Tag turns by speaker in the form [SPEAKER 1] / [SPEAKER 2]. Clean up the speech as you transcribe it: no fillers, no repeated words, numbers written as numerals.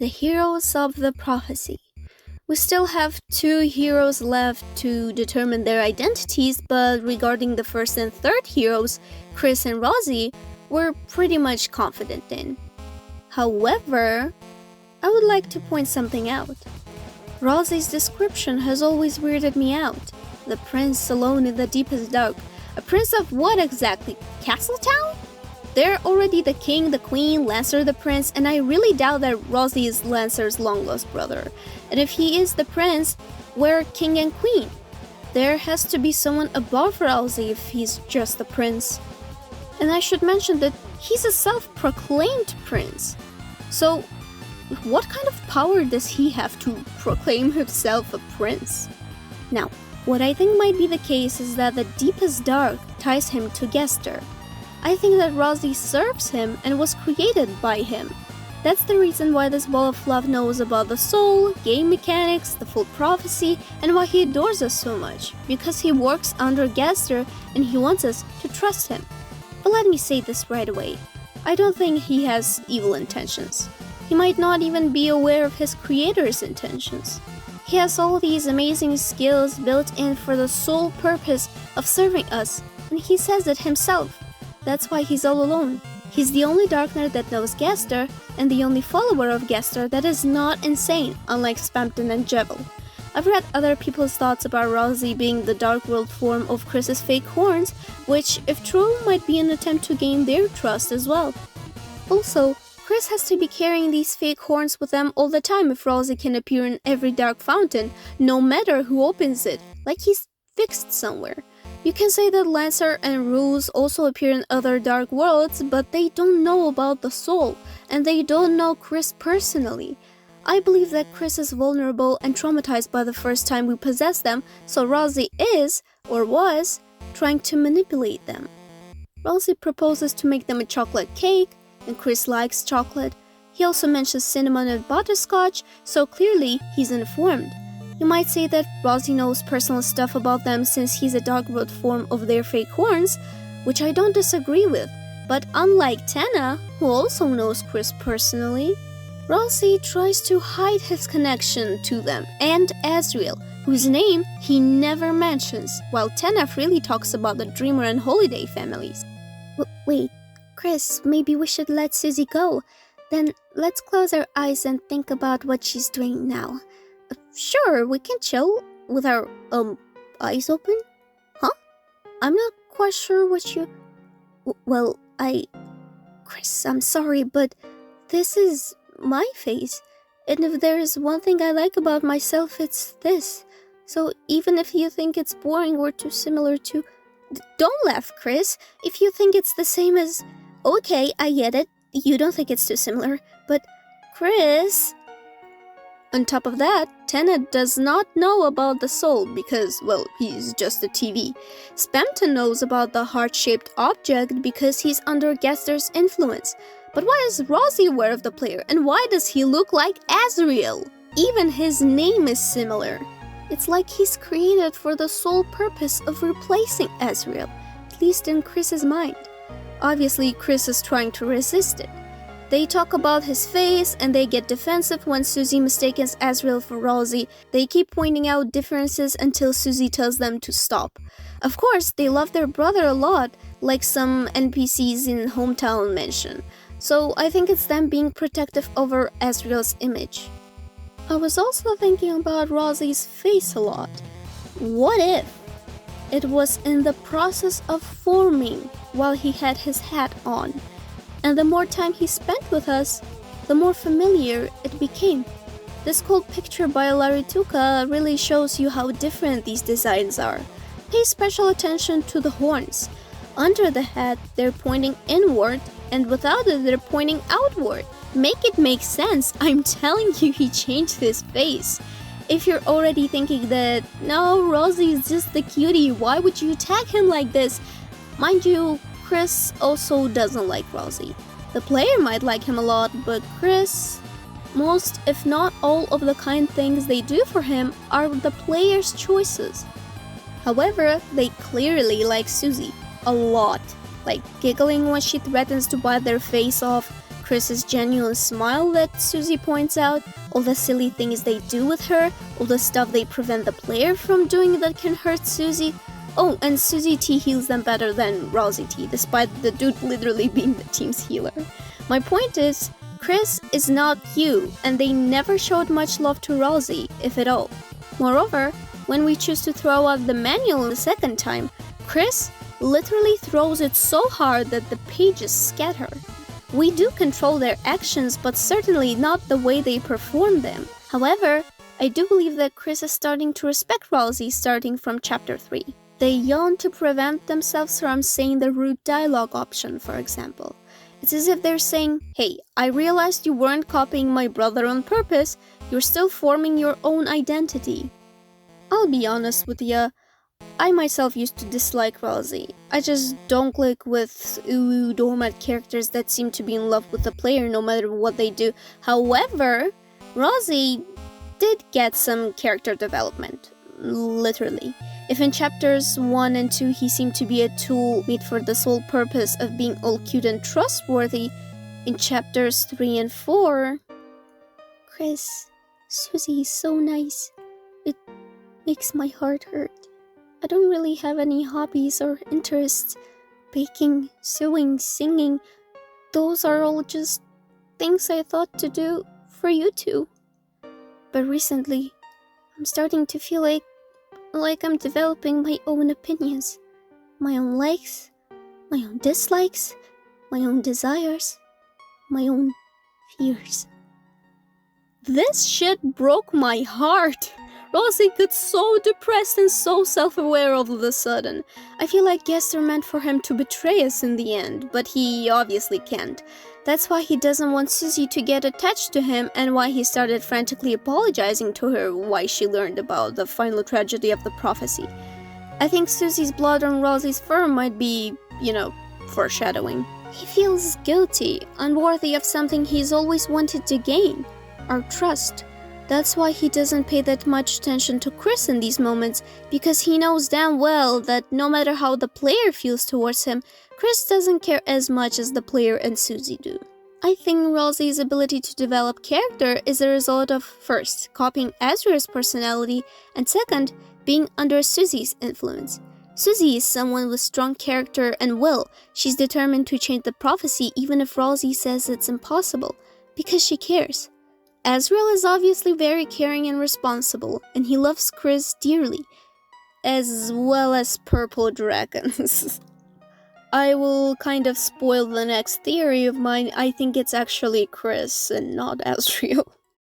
[SPEAKER 1] the heroes of the prophecy. We still have two heroes left to determine their identities, but regarding the first and third heroes, Kris and Ralsei, we're pretty much confident in. However, I would like to point something out. Ralsei's description has always weirded me out. The prince alone in the deepest dark. A prince of what exactly? Castletown? They're already the king, the queen, Lancer the prince, and I really doubt that Ralsei is Lancer's long-lost brother. And if he is the prince, we're king and queen. There has to be someone above Ralsei if he's just the prince. And I should mention that he's a self-proclaimed prince. So, what kind of power does he have to proclaim himself a prince? Now, what I think might be the case is that the deepest dark ties him to Gaster. I think that Ralsei serves him and was created by him. That's the reason why this ball of fluff knows about the soul, game mechanics, the full prophecy, and why he adores us so much. Because he works under Gaster and he wants us to trust him. But let me say this right away. I don't think he has evil intentions. He might not even be aware of his creator's intentions. He has all these amazing skills built in for the sole purpose of serving us, and he says it himself. That's why he's all alone. He's the only Dark Knight that knows Gaster, and the only follower of Gaster that is not insane, unlike Spamton and Jebel. I've read other people's thoughts about Ralsei being the Dark World form of Kris's fake horns, which, if true, might be an attempt to gain their trust as well. Also, Kris has to be carrying these fake horns with them all the time if Ralsei can appear in every dark fountain, no matter who opens it, like he's fixed somewhere. You can say that Lancer and Ruse also appear in other dark worlds, but they don't know about the soul, and they don't know Kris personally. I believe that Kris is vulnerable and traumatized by the first time we possess them, so Ralsei is, or was, trying to manipulate them. Ralsei proposes to make them a chocolate cake, and Kris likes chocolate. He also mentions cinnamon and butterscotch, so clearly he's informed. You might say that Ralsei knows personal stuff about them since he's a dark world form of their fake horns, which I don't disagree with. But unlike Tana, who also knows Kris personally, Ralsei tries to hide his connection to them and Azriel, whose name he never mentions, while Tana freely talks about the Dreamer and Holiday families. Wait, Kris, maybe we should let Susie go. Then let's close our eyes and think about what she's doing now. Sure, we can chill with our, eyes open? Huh? I'm not quite sure what you... Well, Kris, I'm sorry, but this is my face. And if there is one thing I like about myself, it's this. So even if you think it's boring or too similar to... Don't laugh, Kris. If you think it's the same as... Okay, I get it. You don't think it's too similar. But, Kris... On top of that, Tana does not know about the soul because, well, he's just a TV. Spamton knows about the heart-shaped object because he's under Gaster's influence. But why is Ralsei aware of the player, and why does he look like Azriel? Even his name is similar. It's like he's created for the sole purpose of replacing Azriel, at least in Kris's mind. Obviously, Kris is trying to resist it. They talk about his face, and they get defensive when Susie mistakes Azriel for Ralsei. They keep pointing out differences until Susie tells them to stop. Of course, they love their brother a lot, like some NPCs in Hometown mention. So I think it's them being protective over Azriel's image. I was also thinking about Ralsei's face a lot. What if it was in the process of forming while he had his hat on? And the more time he spent with us, the more familiar it became. This cold picture by Larry Tuca really shows you how different these designs are. Pay special attention to the horns. Under the hat, they're pointing inward, and without it, they're pointing outward. Make it make sense. I'm telling you, he changed his face. If you're already thinking that, no, Ralsei is just the cutie, why would you tag him like this? Mind you, Kris also doesn't like Ralsei. The player might like him a lot, but Kris, most if not all of the kind things they do for him are the player's choices. However, they clearly like Susie a lot, like giggling when she threatens to bite their face off, Kris's genuine smile that Susie points out, all the silly things they do with her, all the stuff they prevent the player from doing that can hurt Susie. Oh, and Susie T heals them better than Ralsei T, despite the dude literally being the team's healer. My point is, Kris is not you, and they never showed much love to Ralsei, if at all. Moreover, when we choose to throw out the manual the second time, Kris literally throws it so hard that the pages scatter. We do control their actions, but certainly not the way they perform them. However, I do believe that Kris is starting to respect Ralsei starting from chapter 3. They yawn to prevent themselves from saying the rude dialogue option, for example. It's as if they're saying, hey, I realized you weren't copying my brother on purpose, you're still forming your own identity. I'll be honest with ya, I myself used to dislike Ralsei. I just don't click with doormat characters that seem to be in love with the player no matter what they do. However, Ralsei did get some character development, literally. If in chapters 1 and 2 he seemed to be a tool made for the sole purpose of being all cute and trustworthy, in chapters 3 and 4... Kris, Susie is so nice. It makes my heart hurt. I don't really have any hobbies or interests. Baking, sewing, singing, those are all just things I thought to do for you two. But recently, I'm starting to feel like I'm developing my own opinions, my own likes, my own dislikes, my own desires, my own fears. This shit broke my heart. Ralsei gets so depressed and so self-aware all of a sudden. I feel like Gaster meant for him to betray us in the end, but he obviously can't. That's why he doesn't want Susie to get attached to him, and why he started frantically apologizing to her why she learned about the final tragedy of the prophecy. I think Susie's blood on Ralsei's fur might be, foreshadowing. He feels guilty, unworthy of something he's always wanted to gain, our trust. That's why he doesn't pay that much attention to Kris in these moments, because he knows damn well that no matter how the player feels towards him, Kris doesn't care as much as the player and Susie do. I think Ralsei's ability to develop character is a result of, first, copying Azriel's personality, and second, being under Susie's influence. Susie is someone with strong character and will. She's determined to change the prophecy even if Ralsei says it's impossible, because she cares. Azriel is obviously very caring and responsible, and he loves Kris dearly, as well as purple dragons. I will kind of spoil the next theory of mine. I think it's actually Kris and not Azriel.